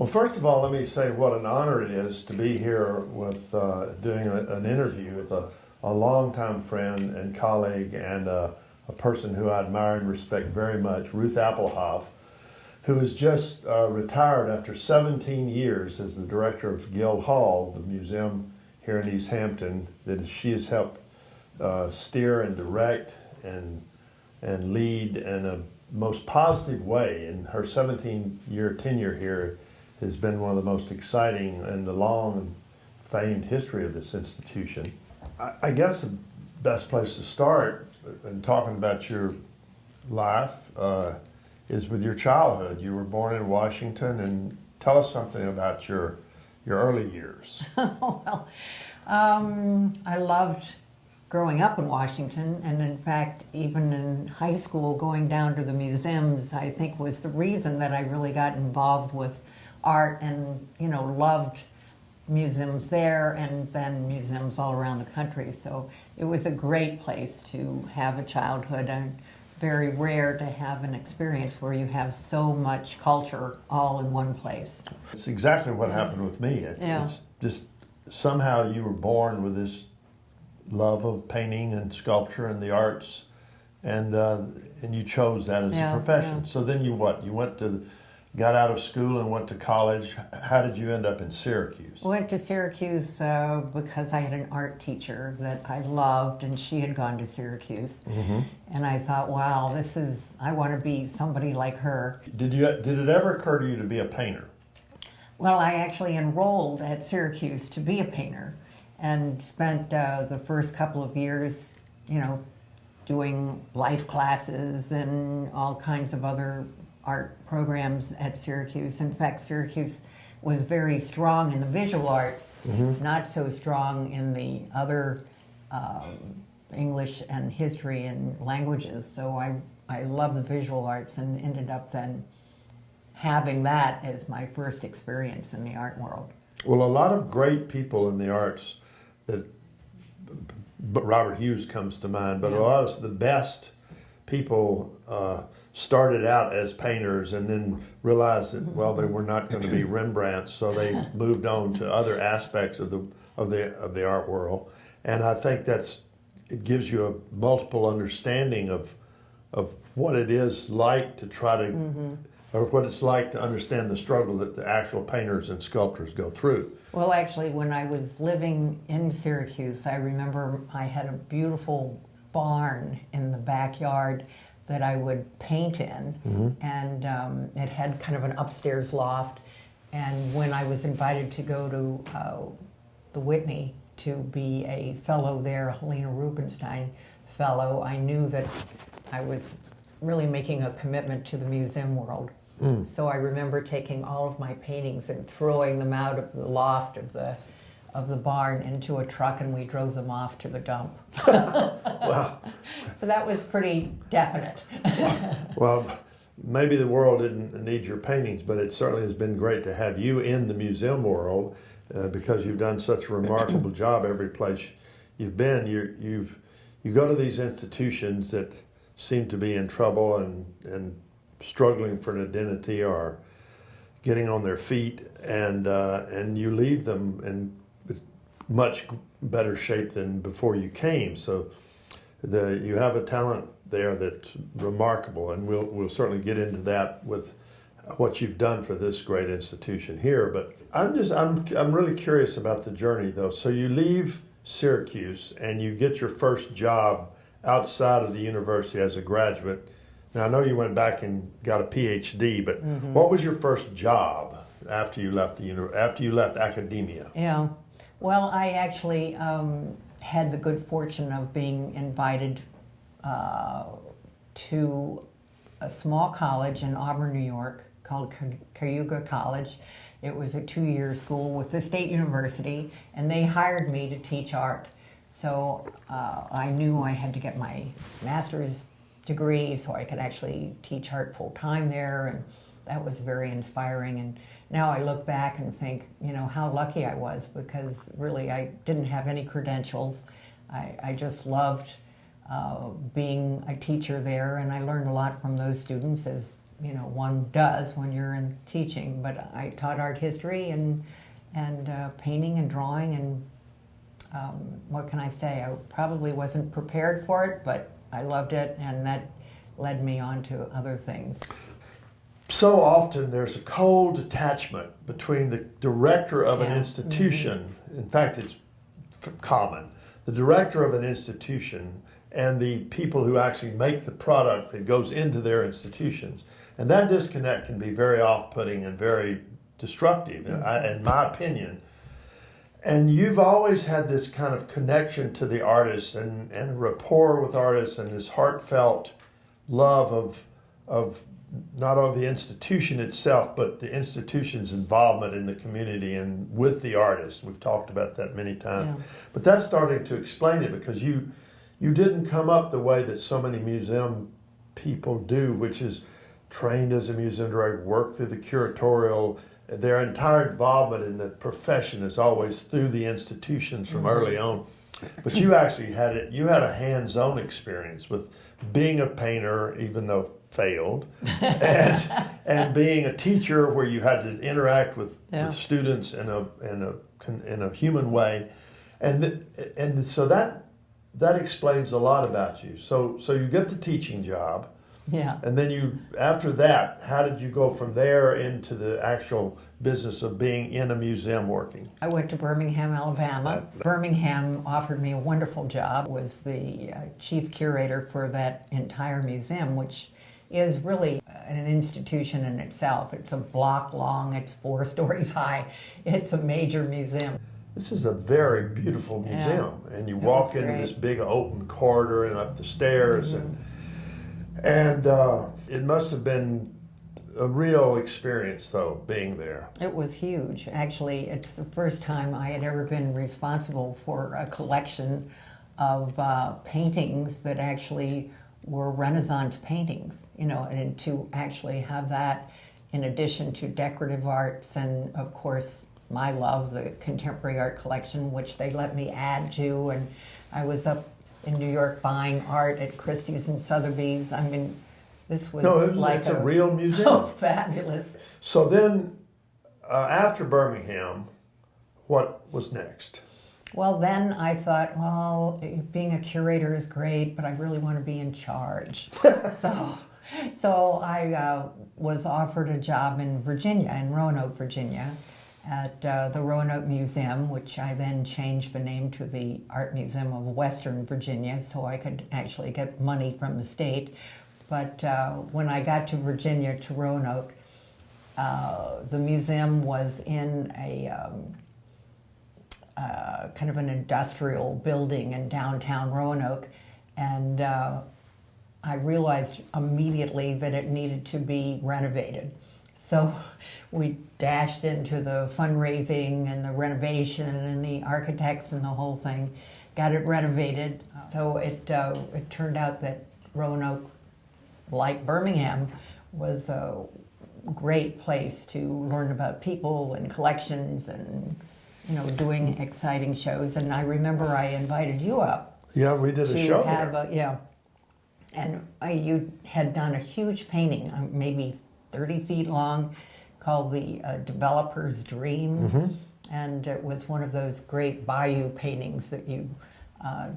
Well, first of all, let me say what an honor it is to be here with doing an interview with a longtime friend and colleague and a person who I admire and respect very much, Ruth Appelhof, who has just retired after 17 years as the director of Guild Hall, the museum here in East Hampton, that she has helped steer and direct and lead in a most positive way. And her 17-year tenure here has been one of the most exciting in the long and famed history of this institution. I guess the best place to start in talking about your life is with your childhood. You were born in Washington, and tell us something about your early years. Well, I loved growing up in Washington, and in fact, even in high school, going down to the museums, I think was the reason that I really got involved with art and, loved museums there and then museums all around the country. So it was a great place to have a childhood, and very rare to have an experience where you have so much culture all in one place. It's exactly what happened with me. It's just somehow you were born with this love of painting and sculpture and the arts, and you chose that as a profession. Yeah. So then you got out of school and went to college. How did you end up in Syracuse? I went to Syracuse because I had an art teacher that I loved, and she had gone to Syracuse. Mm-hmm. And I thought, wow, I want to be somebody like her. Did it ever occur to you to be a painter? Well, I actually enrolled at Syracuse to be a painter and spent the first couple of years, doing life classes and all kinds of other art programs at Syracuse. In fact, Syracuse was very strong in the visual arts, not so strong in the other English and history and languages. So I love the visual arts and ended up then having that as my first experience in the art world. Well, a lot of great people in the arts, but Robert Hughes comes to mind, but a lot of the best people started out as painters and then realized that, they were not going to be Rembrandts, so they moved on to other aspects of the art world. And I think it gives you a multiple understanding of what it is like to try to, or what it's like to understand the struggle that the actual painters and sculptors go through. Well, actually, when I was living in Syracuse, I remember I had a beautiful barn in the backyard that I would paint in, and it had kind of an upstairs loft. And when I was invited to go to the Whitney to be a fellow there, a Helena Rubinstein fellow, I knew that I was really making a commitment to the museum world. So I remember taking all of my paintings and throwing them out of the loft of the barn into a truck, and we drove them off to the dump. Wow. So that was pretty definite. Well, maybe the world didn't need your paintings, but it certainly has been great to have you in the museum world because you've done such a remarkable job every place you've been. You go to these institutions that seem to be in trouble and struggling for an identity or getting on their feet, and you leave them in much better shape than before you came. So you have a talent there that's remarkable, and we'll certainly get into that with what you've done for this great institution here. But I'm really curious about the journey though. So you leave Syracuse and you get your first job outside of the university as a graduate. Now I know you went back and got a PhD, but what was your first job after you left academia? Yeah. Well, I actually had the good fortune of being invited to a small college in Auburn, New York, called Cayuga College. It was a 2-year school with the State University, and they hired me to teach art. So I knew I had to get my master's degree so I could actually teach art full-time there, and that was very inspiring. And now I look back and think, how lucky I was, because really I didn't have any credentials. I just loved being a teacher there, and I learned a lot from those students, as one does when you're in teaching. But I taught art history and painting and drawing, and what can I say? I probably wasn't prepared for it, but I loved it, and that led me on to other things. So often there's a cold attachment between the director of an Yeah. institution. In fact, it's common. The director of an institution and the people who actually make the product that goes into their institutions. And that disconnect can be very off-putting and very destructive, in my opinion. And you've always had this kind of connection to the artists and a rapport with artists and this heartfelt love of not only the institution itself, but the institution's involvement in the community and with the artists. We've talked about that many times. Yeah. But that's starting to explain it, because you didn't come up the way that so many museum people do, which is trained as a museum director, work through the curatorial. Their entire involvement in the profession is always through the institutions from early on. But you actually had it. You had a hands-on experience with being a painter, even though failed, and being a teacher where you had to interact with students in a human way, and so that explains a lot about you. So you get the teaching job. Yeah. And then after that, how did you go from there into the actual business of being in a museum working? I went to Birmingham, Alabama. Birmingham offered me a wonderful job, was the chief curator for that entire museum, which is really an institution in itself. It's a block long, it's 4 stories high. It's a major museum. This is a very beautiful museum, and you walk into this big open corridor and up the stairs, and it must have been a real experience, though, being there. It was huge. Actually, it's the first time I had ever been responsible for a collection of paintings that actually were Renaissance paintings, and to actually have that in addition to decorative arts and, of course, my love, the contemporary art collection, which they let me add to. And I was up in New York buying art at Christie's and Sotheby's. I mean, this was it's a real museum. Oh, fabulous. So then, after Birmingham, what was next? Well, then I thought, well, being a curator is great, but I really want to be in charge. So I was offered a job in Virginia, in Roanoke, Virginia, at the Roanoke Museum, which I then changed the name to the Art Museum of Western Virginia, so I could actually get money from the state. But when I got to Virginia, to Roanoke, the museum was in a kind of an industrial building in downtown Roanoke, and I realized immediately that it needed to be renovated. So we dashed into the fundraising and the renovation and the architects and the whole thing, got it renovated. So it turned out that Roanoke, like Birmingham, was a great place to learn about people and collections and doing exciting shows. And I remember I invited you up. Yeah, we did a show there. And you had done a huge painting, maybe 30 feet long, called The Developer's Dream. And it was one of those great bayou paintings that you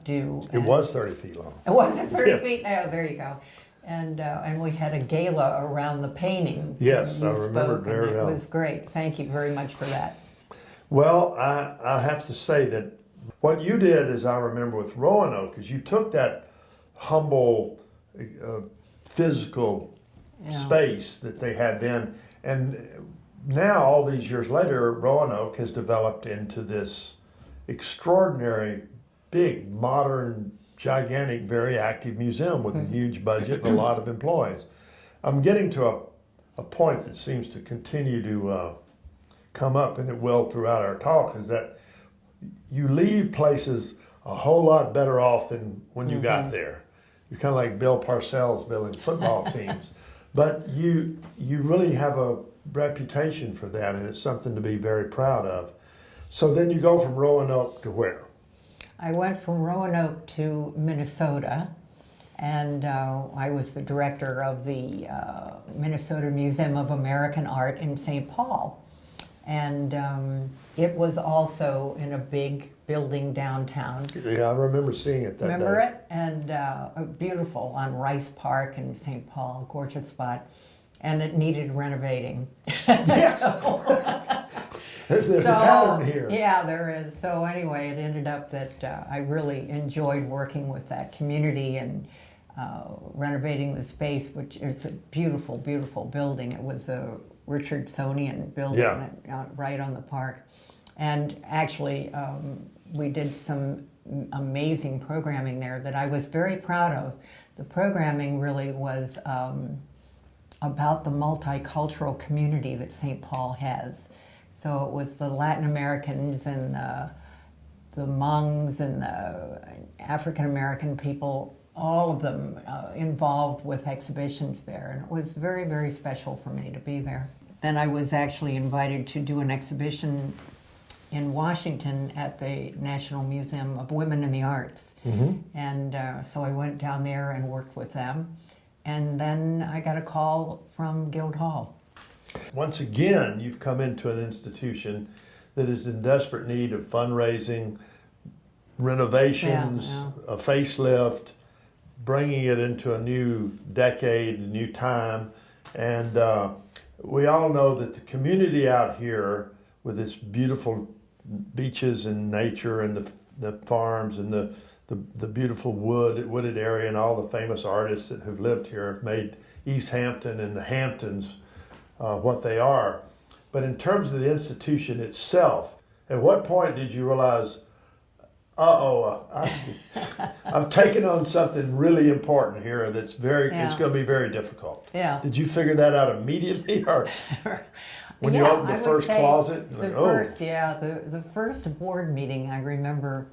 do. It was 30 feet long. It wasn't 30 feet? Oh, there you go. And we had a gala around the painting. Yes, I remember very well. It was great. Thank you very much for that. Well, I have to say that what you did, as I remember with Roanoke, is you took that humble physical space that they had then, and now all these years later, Roanoke has developed into this extraordinary, big, modern, gigantic, very active museum with a huge budget and a lot of employees. I'm getting to a point that seems to continue to come up, and it will throughout our talk, is that you leave places a whole lot better off than when you got there. You're kind of like Bill Parcells building football teams. But you really have a reputation for that, and it's something to be very proud of. So then you go from Roanoke to where? I went from Roanoke to Minnesota, And I was the director of the Minnesota Museum of American Art in St. Paul. And it was also in a big building downtown. Yeah, I remember seeing it that Remember day. it? And beautiful on Rice Park in St. Paul, gorgeous spot. And it needed renovating. There's a pattern here. Yeah, there is. So anyway, it ended up that I really enjoyed working with that community and renovating the space, which is a beautiful, beautiful building. It was a Richardsonian building right on the park. And actually, we did some amazing programming there that I was very proud of. The programming really was about the multicultural community that St. Paul has. So it was the Latin Americans and the Hmongs and the African American people, all of them involved with exhibitions there. And it was very, very special for me to be there. Then I was actually invited to do an exhibition in Washington at the National Museum of Women in the Arts. And so I went down there and worked with them. And then I got a call from Guildhall. Once again, you've come into an institution that is in desperate need of fundraising, renovations, a facelift, bringing it into a new decade, a new time. And we all know that the community out here with its beautiful beaches and nature and the farms and the beautiful wooded area and all the famous artists that have lived here have made East Hampton and the Hamptons what they are. But in terms of the institution itself, at what point did you realize, I've taken on something really important here that's it's going to be very difficult. Yeah. Did you figure that out immediately, or when you opened the first closet? The first board meeting I remember.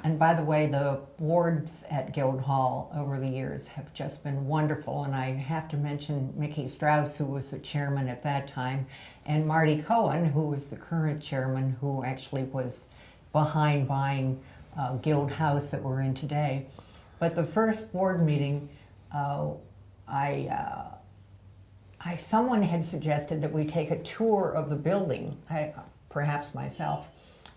And by the way, the boards at Guildhall over the years have just been wonderful. And I have to mention Mickey Strauss, who was the chairman at that time, and Marty Cohen, who was the current chairman, who actually was behind buying Guild House that we're in today. But the first board meeting, someone had suggested that we take a tour of the building, perhaps myself.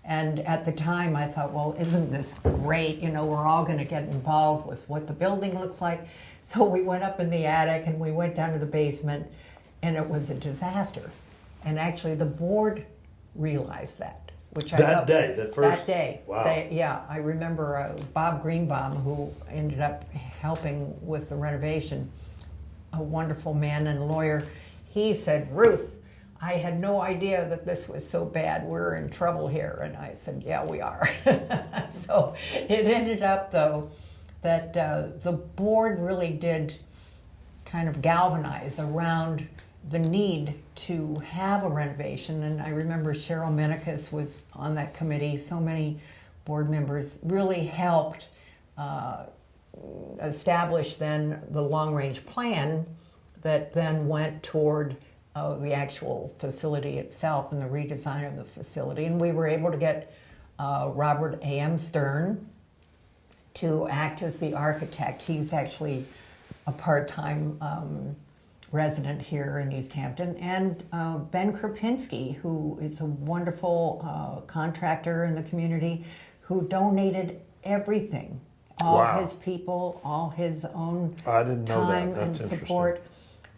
And at the time I thought, well, isn't this great? You know, we're all going to get involved with what the building looks like. So we went up in the attic and we went down to the basement, and it was a disaster. And actually the board realized that. That day. Wow. I remember Bob Greenbaum, who ended up helping with the renovation, a wonderful man and lawyer. He said, Ruth, I had no idea that this was so bad. We're in trouble here. And I said, yeah, we are. So it ended up, though, that the board really did kind of galvanize around the need to have a renovation. And I remember Cheryl Menikis was on that committee. So many board members really helped establish then the long-range plan that then went toward the actual facility itself and the redesign of the facility. And we were able to get Robert A.M. Stern to act as the architect. He's actually a part-time resident here in East Hampton. And Ben Krupinski, who is a wonderful contractor in the community, who donated everything. All his people, all his own time and support.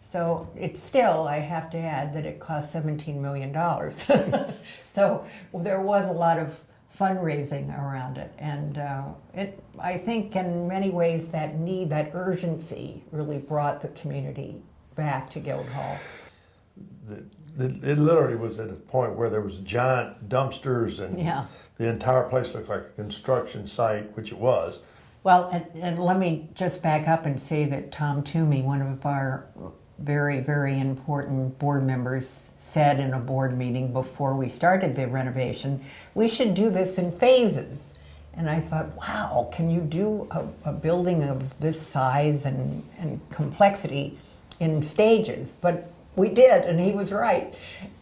So it's still, I have to add, that it cost $17 million. So there was a lot of fundraising around it. And I think in many ways that need, that urgency really brought the community back to Guildhall. It literally was at a point where there was giant dumpsters and the entire place looked like a construction site, which it was. Well, and let me just back up and say that Tom Toomey, one of our very, very important board members, said in a board meeting before we started the renovation, we should do this in phases. And I thought, wow, can you do a building of this size and complexity in stages? But we did, and he was right.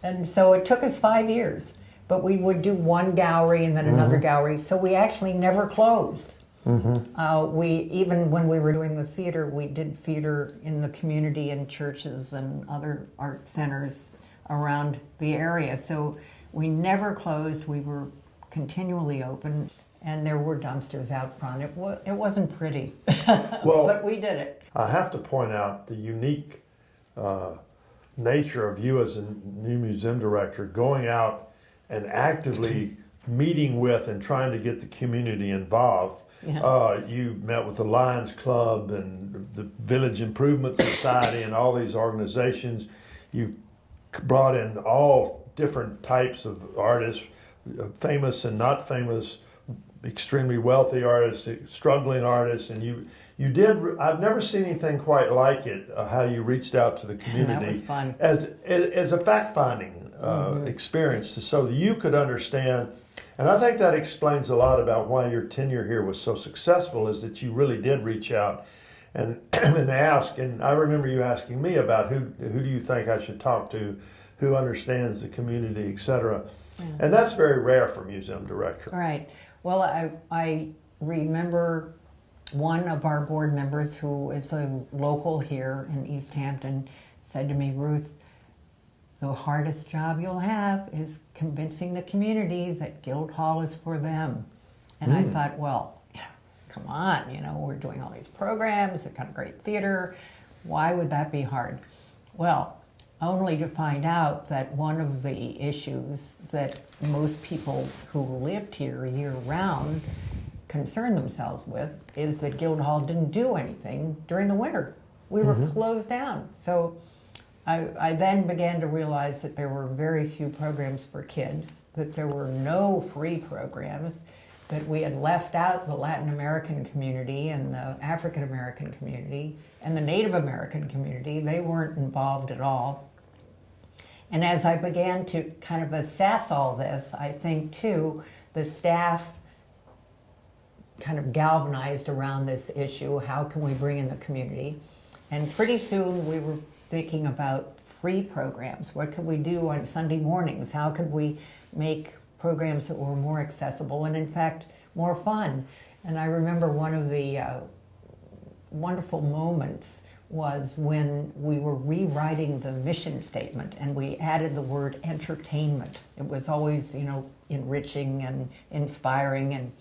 And so it took us 5 years, but we would do one gallery and then another gallery, so we actually never closed. We even when we were doing the theater, we did theater in the community and churches and other art centers around the area. So we never closed. We were continually open, and there were dumpsters out front. It wasn't pretty, Well, but we did it. I have to point out the unique nature of you as a new museum director going out and actively meeting with and trying to get the community involved. Yeah. You met with the Lions Club and the Village Improvement Society and all these organizations. You brought in all different types of artists, famous and not famous, extremely wealthy artists, struggling artists, and you did. I've never seen anything quite like it. How you reached out to the community That was fun. as a fact finding experience, so that you could understand. And I think that explains a lot about why your tenure here was so successful. Is that you really did reach out and and ask. And I remember you asking me about who do you think I should talk to, who understands the community, etc. Yeah. And that's very rare for a museum director. Right. Well, I remember one of our board members who is a local here in East Hampton said to me, Ruth, the hardest job you'll have is convincing the community that Guildhall is for them. And I thought, well, come on, we're doing all these programs, they've got a great theater. Why would that be hard? Well, only to find out that one of the issues that most people who lived here year-round concerned themselves with is that Guildhall didn't do anything during the winter. We were closed down. So I then began to realize that there were very few programs for kids, that there were no free programs, that we had left out the Latin American community and the African American community and the Native American community. They weren't involved at all. And as I began to kind of assess all this, I think too, the staff kind of galvanized around this issue. How can we bring in the community? And pretty soon we were thinking about free programs. What could we do on Sunday mornings? How could we make programs that were more accessible and in fact more fun? And I remember one of the wonderful moments was when we were rewriting the mission statement and we added the word entertainment. It was always, enriching and inspiring and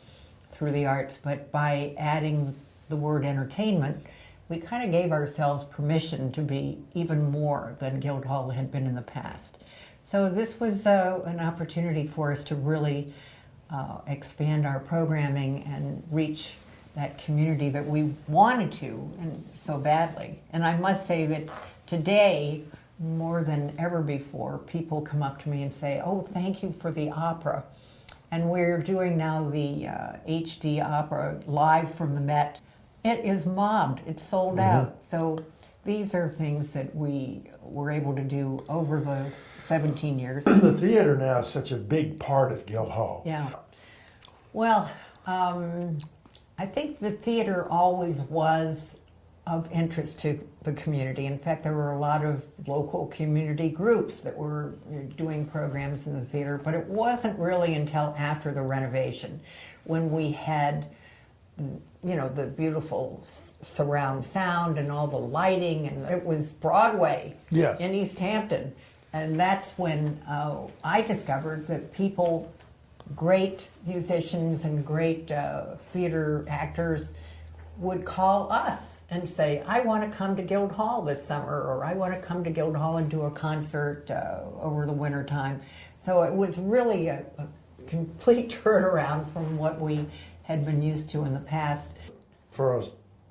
through the arts, but by adding the word entertainment, we kind of gave ourselves permission to be even more than Guildhall had been in the past. So this was an opportunity for us to really expand our programming and reach that community that we wanted to, and so badly. And I must say that today, more than ever before, people come up to me and say, oh, thank you for the opera. And we're doing now the HD opera live from the Met. It is mobbed, it's sold out. So these are things that we were able to do over the 17 years. The theater now is such a big part of Guildhall. Yeah. Well, I think the theater always was of interest to the community. In fact, there were a lot of local community groups that were doing programs in the theater, but it wasn't really until after the renovation when we had the beautiful surround sound and all the lighting, and it was Broadway in East Hampton. And that's when I discovered that people, great musicians and great theater actors, would call us and say, I want to come to Guildhall this summer, or I want to come to Guildhall and do a concert over the winter time. So it was really a complete turnaround from what we had been used to in the past. For a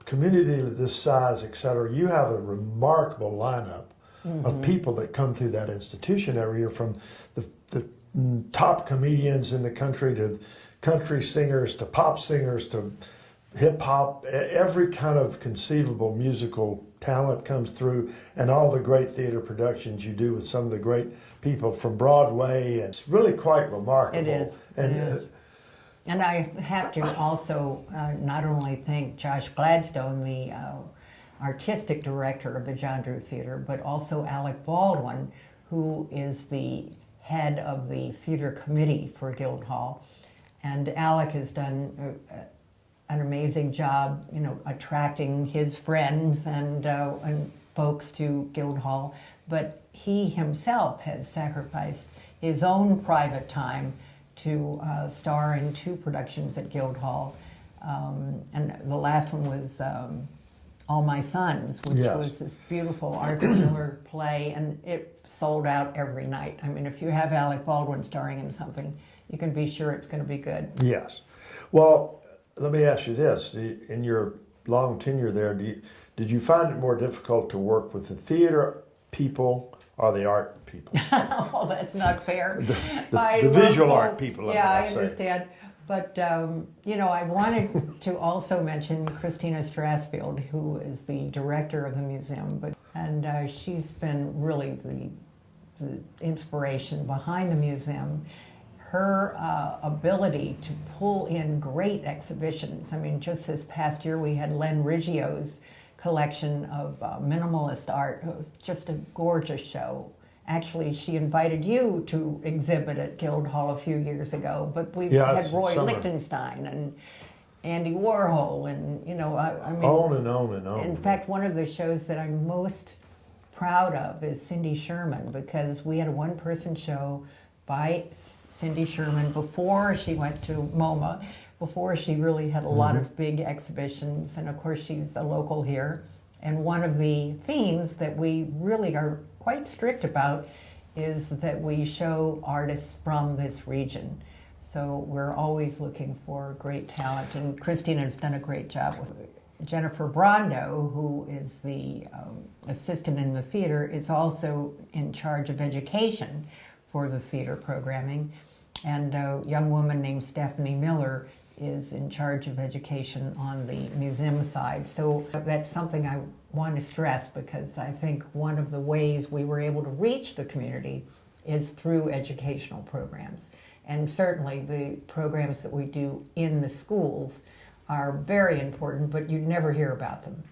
community of this size, et cetera, you have a remarkable lineup of people that come through that institution every year, from the top comedians in the country to country singers to pop singers to hip hop. Every kind of conceivable musical talent comes through, and all the great theater productions you do with some of the great people from Broadway. It's really quite remarkable. It is. And I have to also not only thank Josh Gladstone, the artistic director of the John Drew Theater, but also Alec Baldwin, who is the head of the theater committee for Guildhall. And Alec has done an amazing job, attracting his friends and folks to Guildhall. But he himself has sacrificed his own private time to star in 2 productions at Guildhall. And the last one was All My Sons, which Yes. was this beautiful Arthur Miller play, and it sold out every night. I mean, if you have Alec Baldwin starring in something, you can be sure it's going to be good. Yes. Well, let me ask you this. In your long tenure there, did you find it more difficult to work with the theater people or the art people? Oh, that's not fair. The visual art people, Yeah, I say. understand. But, I wanted to also mention Christina Strassfield, who is the director of the museum. And she's been really the inspiration behind the museum. Her ability to pull in great exhibitions. I mean, just this past year we had Len Riggio's collection of minimalist art. It was just a gorgeous show. Actually, she invited you to exhibit at Guildhall a few years ago, but we had Roy Lichtenstein and Andy Warhol, and I mean, on and on and on. In fact, one of the shows that I'm most proud of is Cindy Sherman, because we had a one-person show by Cindy Sherman before she went to MoMA, before she really had a lot of big exhibitions, and of course she's a local here. And one of the themes that we really are quite strict about is that we show artists from this region. So we're always looking for great talent, and Christina's done a great job with it. Jennifer Brondo, who is the assistant in the theater, is also in charge of education for the theater programming. And a young woman named Stephanie Miller is in charge of education on the museum side. So that's something I want to stress, because I think one of the ways we were able to reach the community is through educational programs. And certainly the programs that we do in the schools are very important, but you never hear about them.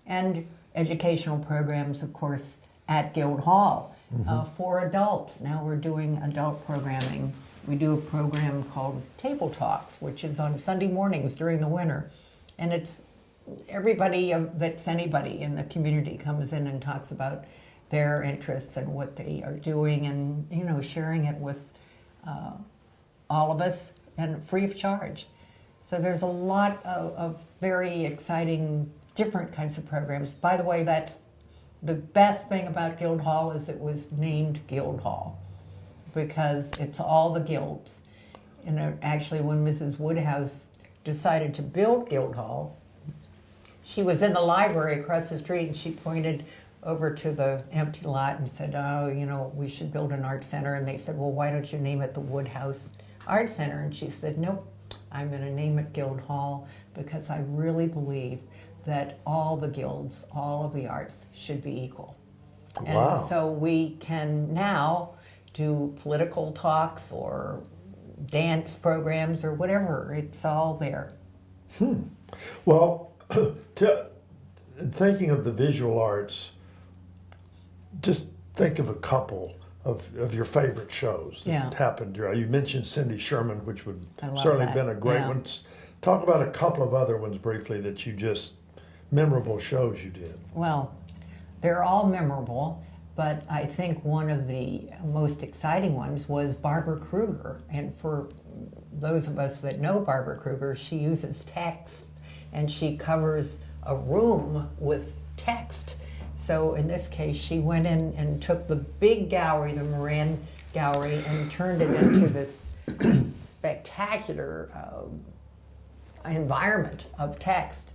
And educational programs, of course, at Guildhall for adults. Now we're doing adult programming. We do a program called Table Talks, which is on Sunday mornings during the winter. And it's everybody that's anybody in the community comes in and talks about their interests and what they are doing, and sharing it with all of us, and free of charge. So there's a lot of very exciting different kinds of programs. By the way, that's the best thing about Guildhall, is it was named Guildhall, because it's all the guilds. And actually, when Mrs. Woodhouse decided to build Guildhall, she was in the library across the street, and she pointed over to the empty lot and said, "Oh, we should build an art center." And they said, "Well, why don't you name it the Woodhouse Art Center?" And she said, "Nope, I'm going to name it Guildhall, because I really believe that all the guilds, all of the arts should be equal." Wow. And so we can now do political talks or dance programs or whatever. It's all there. Well, thinking of the visual arts, just think of a couple of your favorite shows that happened. You mentioned Cindy Sherman, which would certainly have been a great one. Talk about a couple of other ones briefly that you just, memorable shows you did. Well, they're all memorable, but I think one of the most exciting ones was Barbara Kruger. And for those of us that know Barbara Kruger, she uses text, and she covers a room with text. So in this case, she went in and took the big gallery, the Moran Gallery, and turned it into this spectacular environment of text.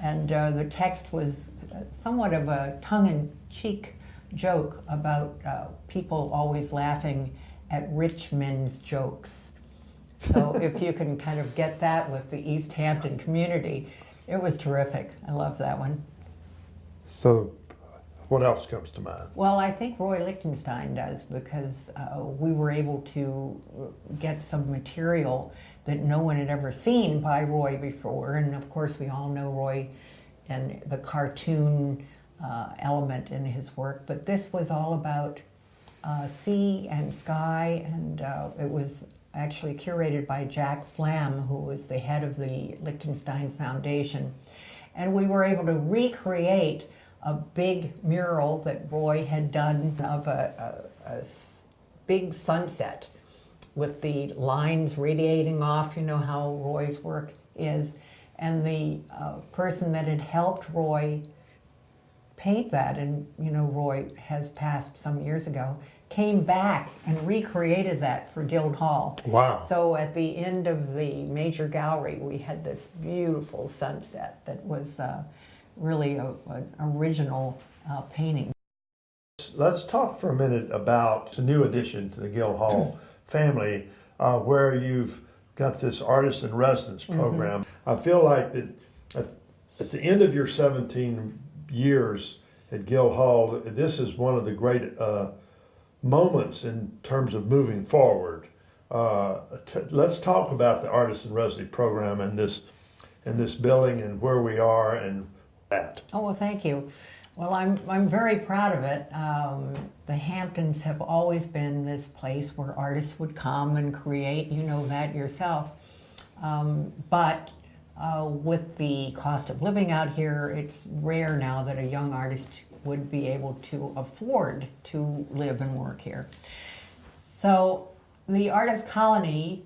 And the text was somewhat of a tongue-in-cheek joke about people always laughing at rich men's jokes. So if you can kind of get that with the East Hampton community, it was terrific. I love that one. So what else comes to mind? Well, I think Roy Lichtenstein does, because we were able to get some material that no one had ever seen by Roy before. And of course, we all know Roy and the cartoon element in his work. But this was all about sea and sky, and it was actually curated by Jack Flam, who was the head of the Liechtenstein Foundation. And we were able to recreate a big mural that Roy had done of a big sunset with the lines radiating off, you know how Roy's work is. And the person that had helped Roy paint that, and you know Roy has passed some years ago, came back and recreated that for Guildhall. Wow. So at the end of the major gallery, we had this beautiful sunset that was really an original painting. Let's talk for a minute about the new addition to the Guildhall family, where you've got this artist in residence program. I feel like that at the end of your 17 years at Guildhall, this is one of the great moments in terms of moving forward. Let's talk about the artist in residency program and this building and where we are and that. Oh, well, thank you. Well, I'm very proud of it. The Hamptons have always been this place where artists would come and create. You know that yourself. But with the cost of living out here, it's rare now that a young artist would be able to afford to live and work here. So the artist colony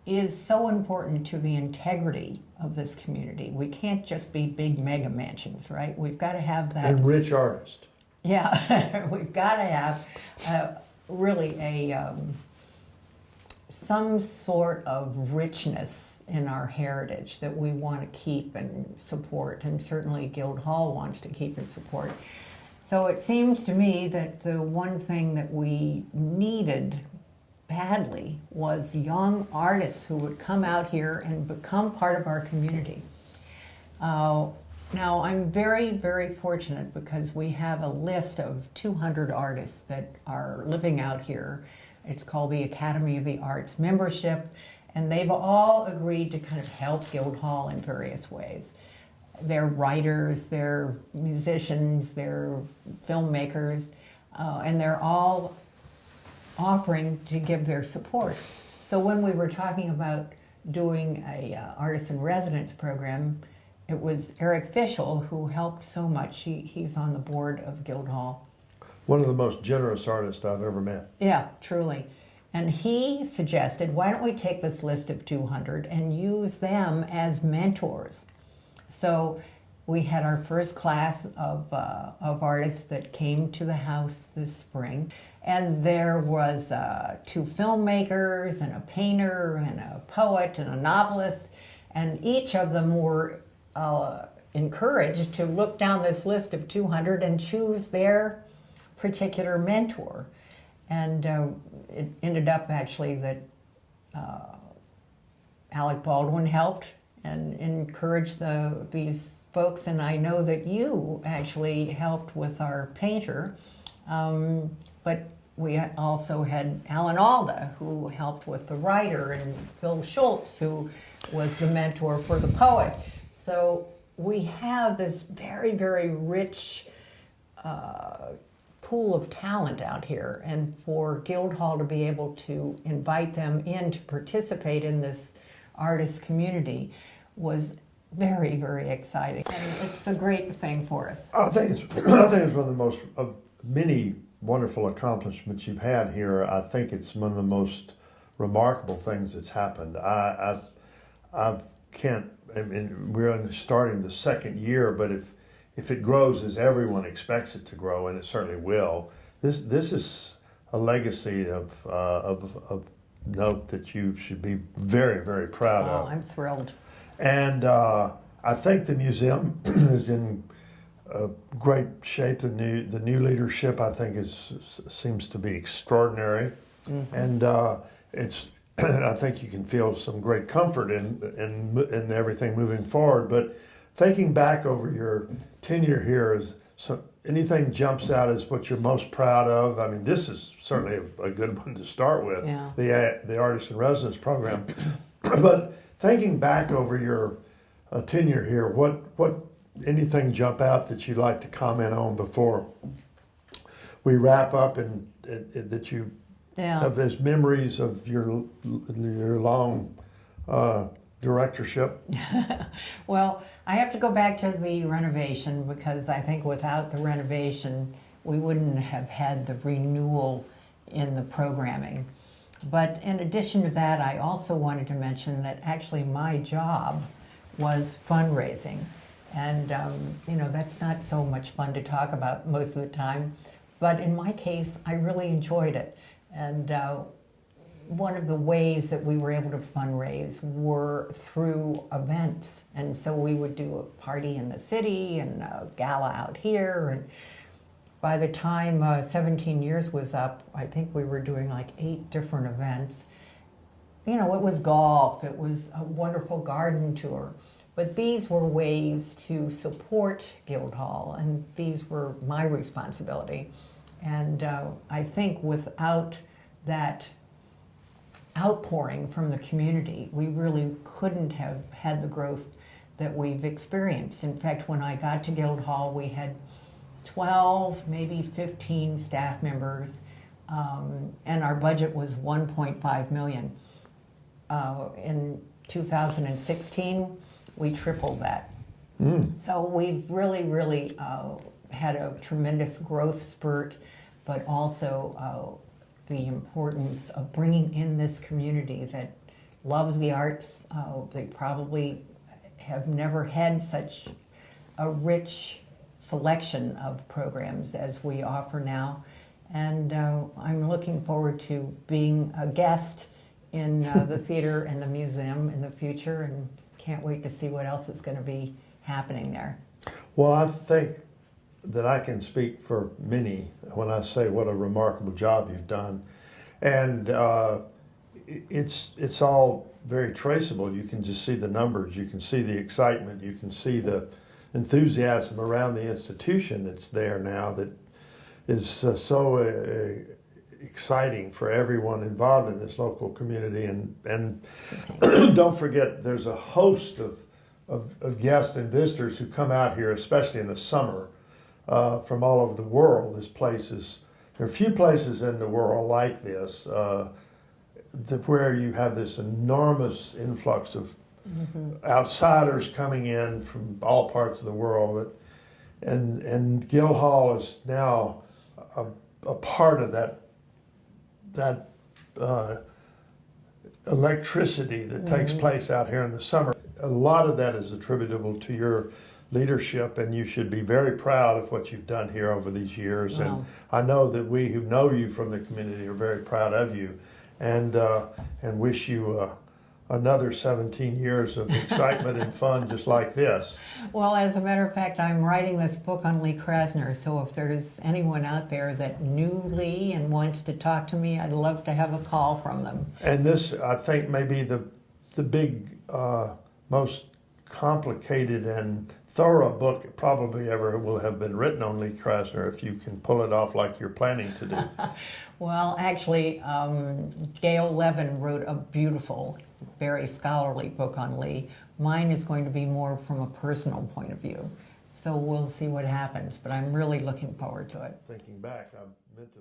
is so important to the integrity of this community. We can't just be big mega mansions, right? We've got to have that. And rich artist. Yeah, we've got to have really some sort of richness in our heritage that we want to keep and support, and certainly Guildhall wants to keep and support. So it seems to me that the one thing that we needed badly was young artists who would come out here and become part of our community. Now, I'm very, very fortunate because we have a list of 200 artists that are living out here. It's called the Academy of the Arts membership, and they've all agreed to kind of help Guildhall in various ways. They're writers, they're musicians, they're filmmakers, and they're all offering to give their support. So when we were talking about doing a artist in residence program, it was Eric Fischel who helped so much. He's on the board of Guildhall. One of the most generous artists I've ever met. Yeah, truly. And he suggested, why don't we take this list of 200 and use them as mentors? So we had our first class of artists that came to the house this spring. And there was 2 filmmakers and a painter and a poet and a novelist. And each of them were encouraged to look down this list of 200 and choose their particular mentor. And it ended up actually that Alec Baldwin helped and encouraged these folks, and I know that you actually helped with our painter, but we also had Alan Alda, who helped with the writer, and Phil Schultz, who was the mentor for the poet. So we have this very, very rich pool of talent out here, and for Guildhall to be able to invite them in to participate in this artist community was very, very exciting, and it's a great thing for us. I think it's one of the most of many wonderful accomplishments you've had here. I think it's one of the most remarkable things that's happened. I can't. I mean, we're starting the second year, but if it grows as everyone expects it to grow, and it certainly will, this is a legacy of note that you should be very, very proud of. Oh, I'm thrilled. And I think the museum is in great shape. The new leadership, I think, seems to be extraordinary, and it's. I think you can feel some great comfort in everything moving forward. But thinking back over your tenure here, anything jumps out as what you're most proud of? I mean, this is certainly a good one to start with. Yeah. The Artist in Residence program, but thinking back over your tenure here, what anything jump out that you'd like to comment on before we wrap up, and that you Yeah. of his memories of your long directorship? Well, I have to go back to the renovation because I think without the renovation, we wouldn't have had the renewal in the programming. But in addition to that, I also wanted to mention that actually my job was fundraising. And, that's not so much fun to talk about most of the time. But in my case, I really enjoyed it. And one of the ways that we were able to fundraise were through events. And so we would do a party in the city and a gala out here. And by the time 17 years was up, I think we were doing like 8 different events. It was golf, it was a wonderful garden tour. But these were ways to support Guildhall, and these were my responsibility. And I think without that outpouring from the community, we really couldn't have had the growth that we've experienced. In fact, when I got to Guildhall, we had 12, maybe 15 staff members, and our budget was 1.5 million. In 2016, we tripled that. So we've really had a tremendous growth spurt, but also the importance of bringing in this community that loves the arts. They probably have never had such a rich selection of programs as we offer now. And I'm looking forward to being a guest in the theater and the museum in the future, and can't wait to see what else is going to be happening there. Well, I think that I can speak for many when I say what a remarkable job you've done. And it's all very traceable. You can just see the numbers, you can see the excitement, you can see the enthusiasm around the institution that's there now that is so exciting for everyone involved in this local community. And don't forget, there's a host of guests and visitors who come out here, especially in the summer, from all over the world. There are few places in the world like this where you have this enormous influx of outsiders coming in from all parts of the world. And Guildhall is now a part of that electricity that takes place out here in the summer. A lot of that is attributable to your leadership, and you should be very proud of what you've done here over these years. Wow. And I know that we who know you from the community are very proud of you, and wish you another 17 years of excitement and fun just like this. Well, as a matter of fact, I'm writing this book on Lee Krasner, so if there's anyone out there that knew Lee and wants to talk to me, I'd love to have a call from them. And this, I think, may be the big, most complicated and thorough book probably ever will have been written on Lee Krasner, if you can pull it off like you're planning to do. Well, actually, Gail Levin wrote a beautiful, very scholarly book on Lee. Mine is going to be more from a personal point of view. So we'll see what happens, but I'm really looking forward to it. Thinking back, I meant to...